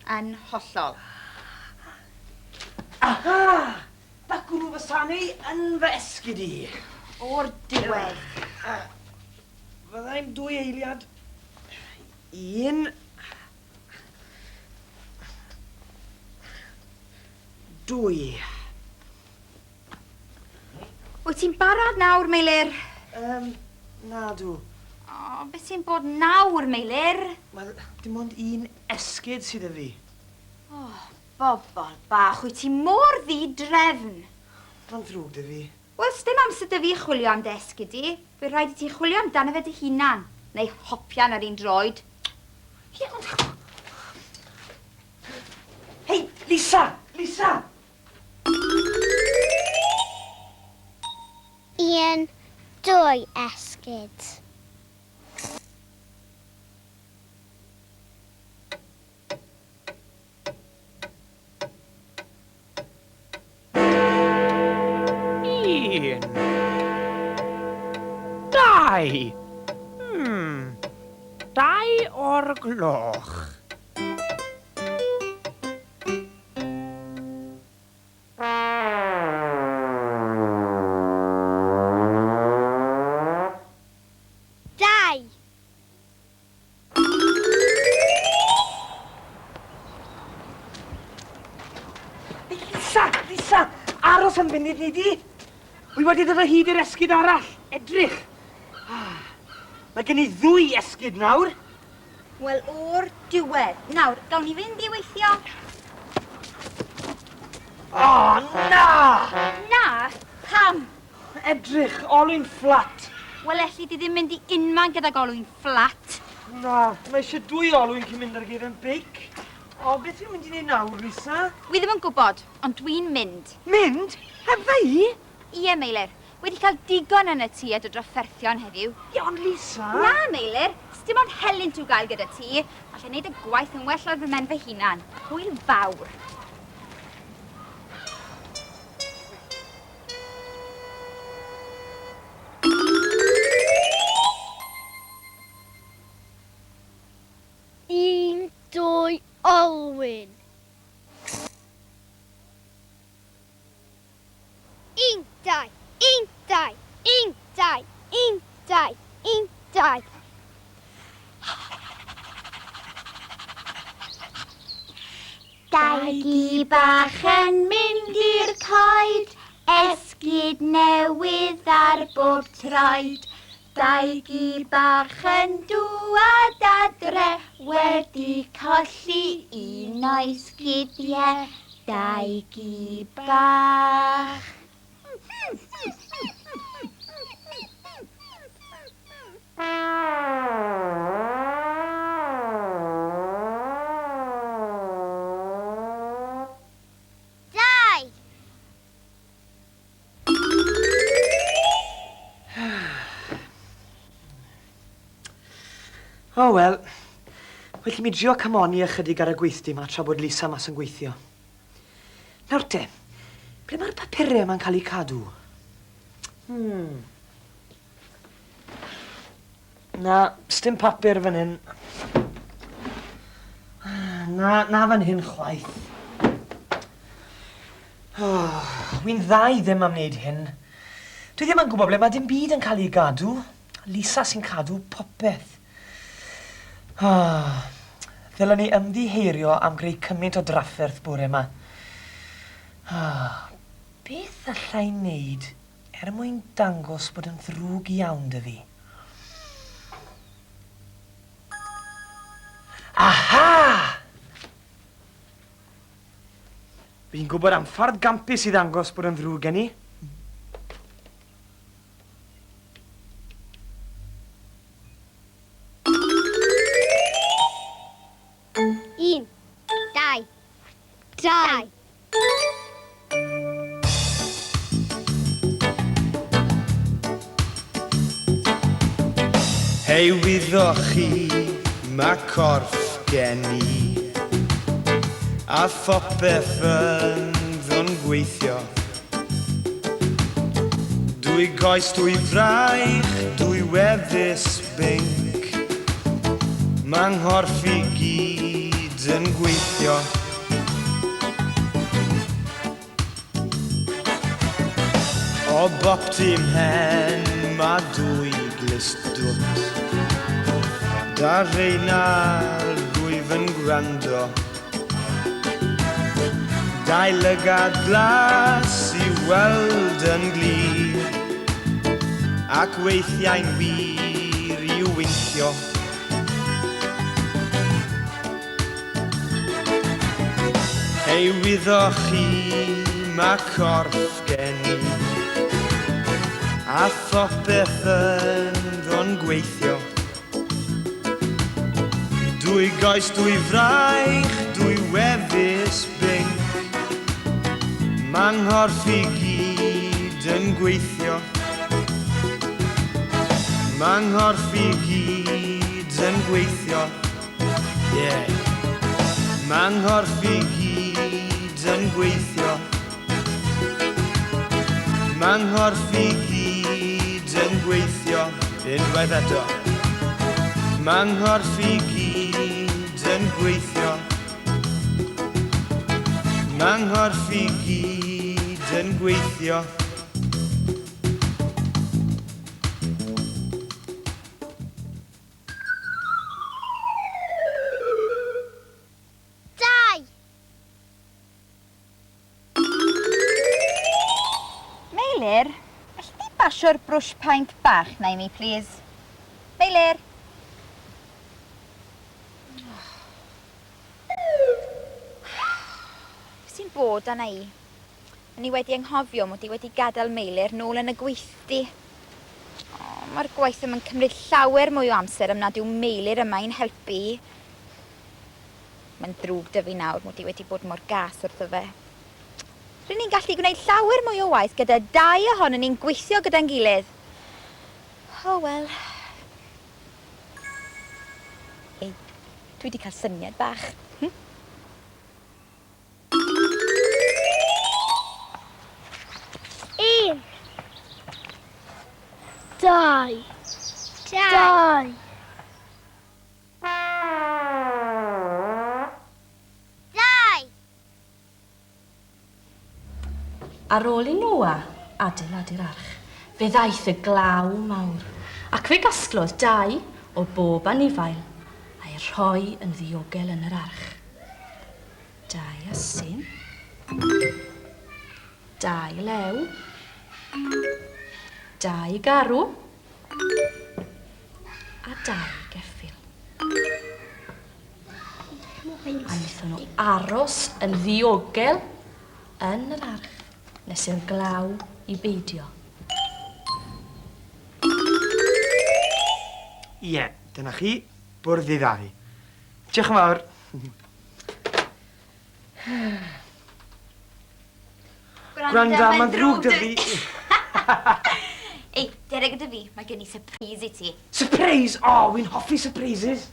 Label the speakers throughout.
Speaker 1: Yn hollol.
Speaker 2: Aha! Dacw nhw fasanu yn fy esgyd i.
Speaker 1: O'r diwedd.
Speaker 2: Fyddai'n 2 eiliad. 1. 2.
Speaker 1: Wyt ti'n barod nawr, Meilir?
Speaker 2: Nadw.
Speaker 1: O, beth sy'n bod nawr, Meilir?
Speaker 2: Wel, dim ond 1 esgyd sydd y fi.
Speaker 1: O, bobl bach, wyt ti mor ddi-drefn.
Speaker 2: Mae'n ddrwg dy fi.
Speaker 1: Wel, sdim amser dy fi chwilio am desgyd i. Bydd rhaid i ti chwilio amdano fe dy hunan. Neu hopian ar un droed.
Speaker 2: Ie, ond... Hei, Lisa! Lisa!
Speaker 3: 1, 2 esgyd.
Speaker 4: Dau. 2 o'r gloch.
Speaker 2: Lisa! Aros am funud ni di. Wy wedi dod o hyd i'r esgyd arall. Edrych. Mae gen i 2 esgyd nawr.
Speaker 1: Wel, o'r diwedd. Nawr, gawn ni fynd i weithio?
Speaker 2: O, na!
Speaker 1: Na, pam?
Speaker 2: Edrych, olwyn fflat.
Speaker 1: Wel, elli di ddim mynd i unman gyda golwyn fflat.
Speaker 2: Na, mae eisiau 2 olwyn cyn mynd ar geiriau'n beic. O, beth yw'n mynd i wneud nawr, Lisa?
Speaker 1: Wi ddim yn gwybod, ond dwi'n mynd.
Speaker 2: Mynd? Heb fi?
Speaker 1: Ie, Meilir. Wedi cael digon yn y tŷ a dod o fferthion heddiw.
Speaker 2: Ie, ond Lisa...
Speaker 1: Na, Meilir. Sdim ond helynt i'w gael gyda ti. Allai wneud y gwaith yn well ar fy men fy hunan. Hwyl fawr.
Speaker 3: Un, 2 olwyn. 1, 2, 1, 2, 1, 2, 1, 2, 1, 2.
Speaker 1: Dau gi bach yn mynd i'r coed, esgyd newydd ar bob troed. Dau gi bach yn dŵad adre, wedi colli un o'i sgidiau. Dau gi bach.
Speaker 2: O, wel, felly mi drio camoni ychydig ar y gweithdy yma tra bod Lisa mas yn gweithio. Nawr te, ble mae'r papurau yma'n cael eu cadw? Na, stym papur fan hyn. Na fan hyn chwaith. Wy'n ddau ddim am wneud hyn. Dwi ddim yn gwybod ble mae dim byd yn cael ei gadw. Lisa sy'n cadw popeth. Ddylwn ni ymddiheirio am greu cymaint o drafferth bore yma. Beth allai wneud mwyn dangos bod yn ddrwg iawn dy fi? Aha! Fi'n gwybod am ffordd gampus i ddangos bod yn ddrwg gen i.
Speaker 3: Un, 2, 2.
Speaker 5: Hei wyddwch chi, mae corff gen i a phopeth yn ddyn gweithio. Dwy goes, dwy fraich, dwy weddus binc, mae nghorff i gyd yn gweithio. O bop tîm hen mae dwy glist dwt. Da reina'r rwyf yn gwrando. Dau lygad glas I weld yn glir, ac weithiau'n wir I wynthio. Ei wyddoch chi mae corff gen I, a phopeth yn gweithio. Dwy goes, dwy fraich, dwy wefus binc, ma'n nghorff I gyd yn gweithio. Ma'n nghorff I gyd yn gweithio. Yeah. Ma'n nghorff I gyd yn gweithio. Ma'n nghorff I gyd yn gweithio. Unwaith eto. Ma'n nghorff I gyd yn gweithio. Ma'n nghorff I gyd yn gweithio.
Speaker 1: Meilir, allai di basio'r brwsh paint bach na I mi, please? Meilir. Sy'n bod arna I? O'n I wedi anghofio mod I wedi gadael Meilir nôl yn y gweithdy. Mae'r gwaith yma'n cymryd llawer mwy o amser am nad yw Meilir yma i'n helpu I. Mae'n drwg dy fi nawr mod I wedi bod mor gas wrtho fe. Rydyn ni'n gallu gwneud llawer mwy o waith gyda dau ohonyn ni'n gweithio gyda'n gilydd. Oh well. Ei, dwi wedi cael syniad bach.
Speaker 3: Un. Dau. Dau.
Speaker 6: Ar ôl I nhw adeiladu'r arch, fe ddaeth y glaw mawr, ac fe gasglodd dau o bob anifail a'i rhoi yn ddiogel yn yr arch. Dau asyn, dau lew, dau garw, a dau geffil. A wnaethon nhw aros yn ddiogel yn yr arch, nes i'r glaw I beidio.
Speaker 2: Ie, dyna chi, bwrdd I ddau. Diolch yn fawr. Gwranda, mae'n ddrwg dy fi.
Speaker 1: Ei, dere gyda fi, mae gen I surprise I ti.
Speaker 2: Surprise! O, wy'n hoffi surprises.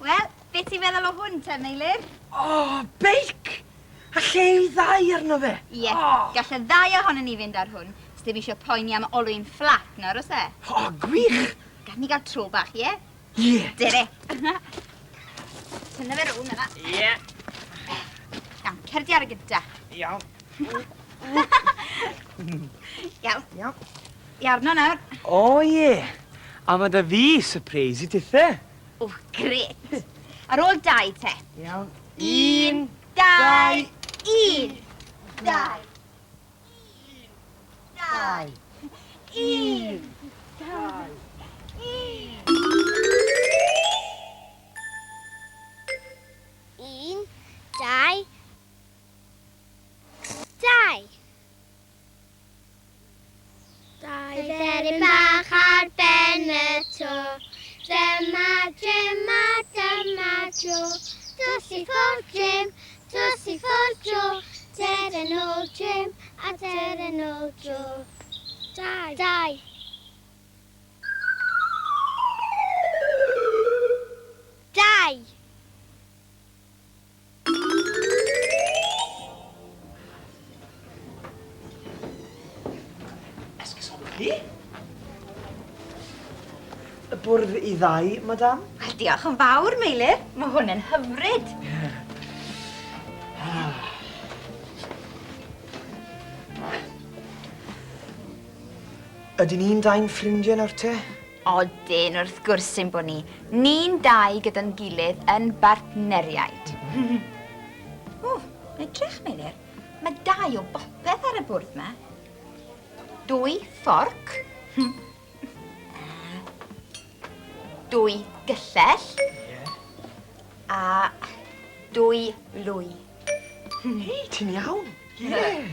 Speaker 1: Wel, beth ti'n meddwl o hwn te, Meilir?
Speaker 2: O, beic! A lle I ddau arno fe?
Speaker 1: Ie, gall y ddau ohonyn ni fynd ar hwn, os ddim eisiau poeni am olwyn fflat nawr, os e?
Speaker 2: O, gwych!
Speaker 1: Gall ni gael tro bach, ie?
Speaker 2: Ie.
Speaker 1: Dere. Tynna fe rŵn yna.
Speaker 2: Ie.
Speaker 1: Iawn, cerdi ar y gyda.
Speaker 2: Iawn.
Speaker 1: Iawn.
Speaker 2: Iawn.
Speaker 1: I arno nawr.
Speaker 2: O, ie. A mae dy fi surprise I tithe.
Speaker 1: O, gret. Ar ôl dau te.
Speaker 2: Iawn.
Speaker 1: Un, dau, un, dau.
Speaker 2: Dau.
Speaker 1: Un,
Speaker 2: Dau.
Speaker 3: Un, dau, dau. Dau dderyn bach ar ben y to. Dyma Jim a dyma Jo. Dos I ffwrdd Jim, dos I ffwrdd Jo. Deren ôl Jim a deren ôl Jo. Dau. Dau. Dau.
Speaker 2: Esgusodwch chi? bwrdd i ddau, madam?
Speaker 1: Wel, diolch yn fawr, Meilir. Mae hwn yn hyfryd.
Speaker 2: Ydy ni'n dau'n ffrindiau nawr te?
Speaker 1: Odyn, wrth gwrs sy'n bod ni. Ni'n dau gyda'n gilydd yn bartneriaid. O, edrych, Meilir. Mae dau o bopeth ar y bwrdd yma. 2 fforc. 2 gyllell. A 2 lwy.
Speaker 2: Hei, ti'n iawn. Ie.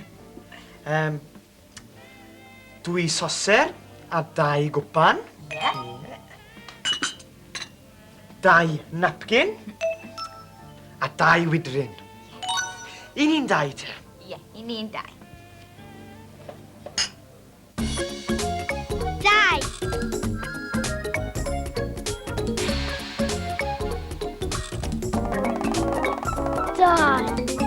Speaker 2: 2 soser a 2 gwpan.
Speaker 1: Ie.
Speaker 2: 2 napkin a 2 wydryn. I ni'n dau te.
Speaker 1: Ie, i ni'n dau.
Speaker 3: 2.